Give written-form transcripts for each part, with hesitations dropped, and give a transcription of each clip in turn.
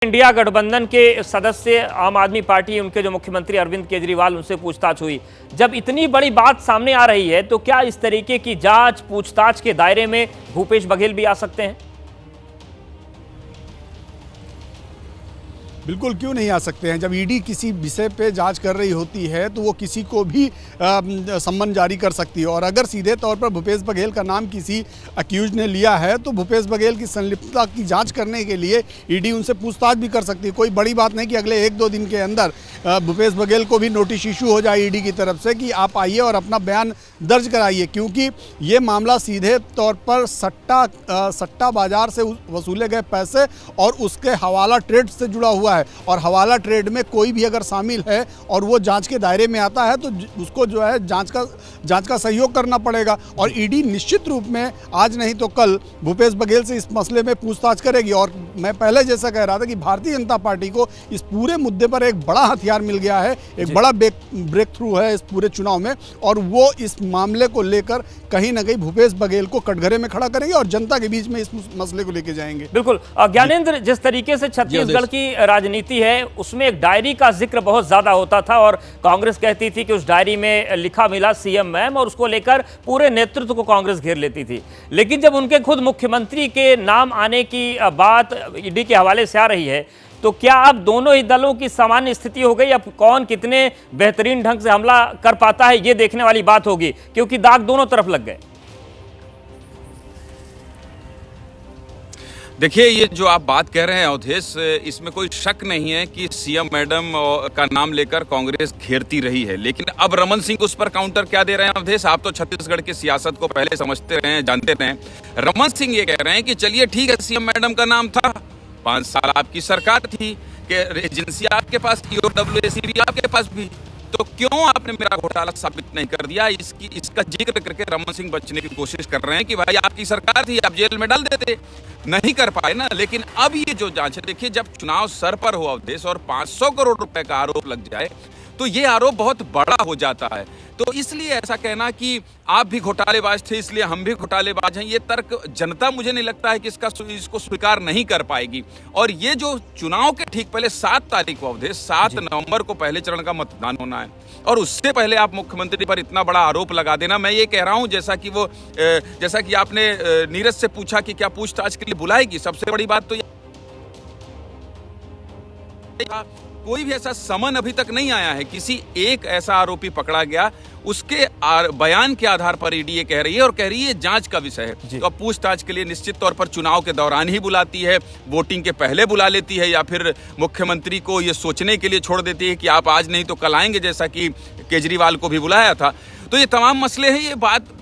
India गठबंधन के सदस्य आम आदमी पार्टी उनके जो मुख्यमंत्री अरविंद केजरीवाल उनसे पूछताछ हुई। जब इतनी बड़ी बात सामने आ रही है तो क्या इस तरीके की जांच पूछताछ के दायरे में भूपेश बघेल भी आ सकते हैं? बिल्कुल, क्यों नहीं आ सकते हैं। जब ईडी किसी विषय पे जांच कर रही होती है तो वो किसी को भी सम्मन जारी कर सकती है। और अगर सीधे तौर पर भूपेश बघेल का नाम किसी अक्यूज ने लिया है तो भूपेश बघेल की संलिप्तता की जांच करने के लिए ईडी उनसे पूछताछ भी कर सकती है। कोई बड़ी बात नहीं कि अगले 1-2 दिन के अंदर भूपेश बघेल को भी नोटिस इशू हो जाए ईडी की तरफ से कि आप आइए और अपना बयान दर्ज कराइए, क्योंकि ये मामला सीधे तौर पर सट्टा बाजार से वसूले गए पैसे और उसके हवाला ट्रेड से जुड़ा हुआ है। और हवाला ट्रेड में कोई भी अगर शामिल है और वो जांच के दायरे में आता है तो उसको जो है जांच का सहयोग करना पड़ेगा। और ईडी निश्चित रूप में आज नहीं तो कल भूपेश बघेल से इस मसले में पूछताछ करेगी। और मैं पहले जैसा कह रहा था कि भारतीय जनता पार्टी को इस पूरे मुद्दे पर एक बड़ा हथियार मिल गया है, एक बड़ा ब्रेक थ्रू है इस पूरे चुनाव में, और वो इस मामले को लेकर कहीं ना कहीं भूपेश बघेल को कटघरे में खड़ा करेंगे और जनता के बीच में इस मसले को लेकर जाएंगे। बिल्कुल ज्ञानेंद्र, जिस तरीके से छत्तीसगढ़ की राजनीति है उसमें एक डायरी का जिक्र बहुत ज्यादा होता था और कांग्रेस कहती थी कि उस डायरी में लिखा मिला सीएम मैम, और उसको लेकर पूरे नेतृत्व को कांग्रेस घेर लेती थी। लेकिन जब उनके खुद मुख्यमंत्री के नाम आने की बात ईडी के हवाले से आ रही है तो क्या अब दोनों ही दलों की सामान्य स्थिति हो गई? अब कौन कितने बेहतरीन ढंग से हमला कर पाता है ये देखने वाली बात होगी, क्योंकि दाग दोनों तरफ लग गए। देखिए, ये जो आप बात कह रहे हैं अवधेश, इसमें कोई शक नहीं है कि सीएम मैडम का नाम लेकर कांग्रेस घेरती रही है। लेकिन अब रमन सिंह उस पर काउंटर क्या दे रहे हैं अवधेश? आप तो छत्तीसगढ़ की सियासत को पहले समझते रहे हैं, जानते रहे हैं। रमन सिंह ये कह रहे हैं कि चलिए ठीक है, सीएम मैडम का नाम था, 5 साल आपकी सरकार थी, कि एजेंसी आपके पास थी और WAC भी आपके पास भी, तो क्यों आपने मेरा घोटाला साबित नहीं कर दिया? इसका जिक्र करके रमन सिंह बचने की कोशिश कर रहे हैं कि भाई आपकी सरकार थी, आप जेल में डाल देते, नहीं कर पाए ना। लेकिन अब ये जो जांच है, देखिए, जब चुनाव सर पर हो अवधेश और 500 करोड़ रुपए का आरोप लग जाए तो ये आरोप बहुत बड़ा हो जाता है। तो इसलिए ऐसा कहना कि आप भी घोटालेबाज थे इसलिए हम भी घोटालेबाज हैं, ये तर्क जनता मुझे नहीं लगता है कि इसको स्वीकार नहीं कर पाएगी। और ये जो चुनाव के ठीक पहले 7 तारीख को अवधेश 7 नवंबर को पहले चरण का मतदान होना है, और उससे पहले आप मुख्यमंत्री पर इतना बड़ा आरोप लगा देना, मैं ये कह रहा हूं जैसा कि आपने नीरज से पूछा कि क्या पूछताछ के लिए बुलाएगी, सबसे बड़ी बात तो कोई भी ऐसा समन अभी तक नहीं आया है। किसी एक ऐसा आरोपी पकड़ा गया, उसके बयान के आधार पर ईडी ये कह रही है और कह रही है जांच का विषय है। तो अब पूछताछ के लिए निश्चित तौर पर चुनाव के दौरान ही बुलाती है, वोटिंग के पहले बुला लेती है, या फिर मुख्यमंत्री को ये सोचने के लिए छोड़ देती है कि आप आज नहीं तो कल आएंगे, जैसा कि केजरीवाल को भी बुलाया था। तो ये तमाम मसले हैं, ये बात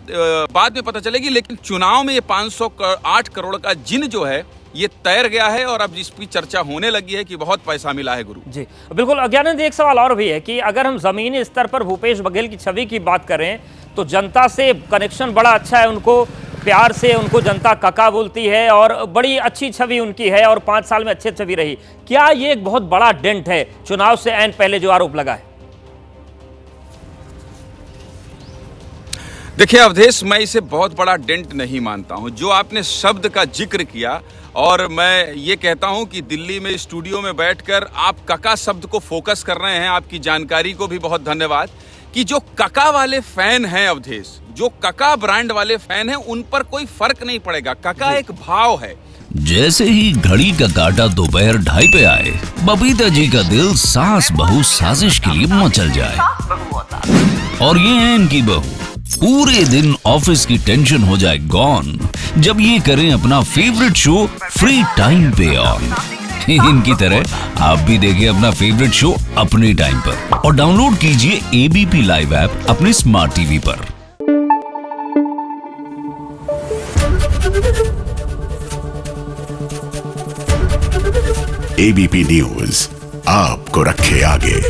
बाद में पता चलेगी। लेकिन चुनाव में ये 508 करोड़ का जिन जो है ये तैर गया है, और अब जिस पर चर्चा होने लगी है कि बहुत पैसा मिला है गुरु जी। बिल्कुल ज्ञानेंद्र, एक सवाल और भी है कि अगर हम जमीनी स्तर पर भूपेश बघेल की छवि की बात करें तो जनता से कनेक्शन बड़ा अच्छा है, उनको प्यार से उनको जनता काका बोलती है और बड़ी अच्छी छवि उनकी है और 5 साल में अच्छी छवि रही। क्या ये एक बहुत बड़ा डेंट है चुनाव से ऐन पहले जो आरोप लगा है? देखिए अवधेश, मैं इसे बहुत बड़ा डेंट नहीं मानता हूं। जो आपने शब्द का जिक्र किया, और मैं ये कहता हूं कि दिल्ली में स्टूडियो में बैठकर आप कका शब्द को फोकस कर रहे हैं, आपकी जानकारी को भी बहुत धन्यवाद। कि जो कका वाले फैन हैं अवधेश, जो कका ब्रांड वाले फैन हैं, उन पर कोई फर्क नहीं पड़ेगा। कका एक भाव है। जैसे ही घड़ी का काटा दोपहर 2:30 पे आए, बबीता जी का दिल सास बहू साजिश के लिए मचल जाए। और ये है इनकी बहू, पूरे दिन ऑफिस की टेंशन हो जाए गॉन जब ये करें अपना फेवरेट शो फ्री टाइम पे ऑन। इनकी तरह आप भी देखिए अपना फेवरेट शो अपने टाइम पर और डाउनलोड कीजिए ABP लाइव ऐप अपने स्मार्ट टीवी पर। ABP न्यूज आपको रखे आगे।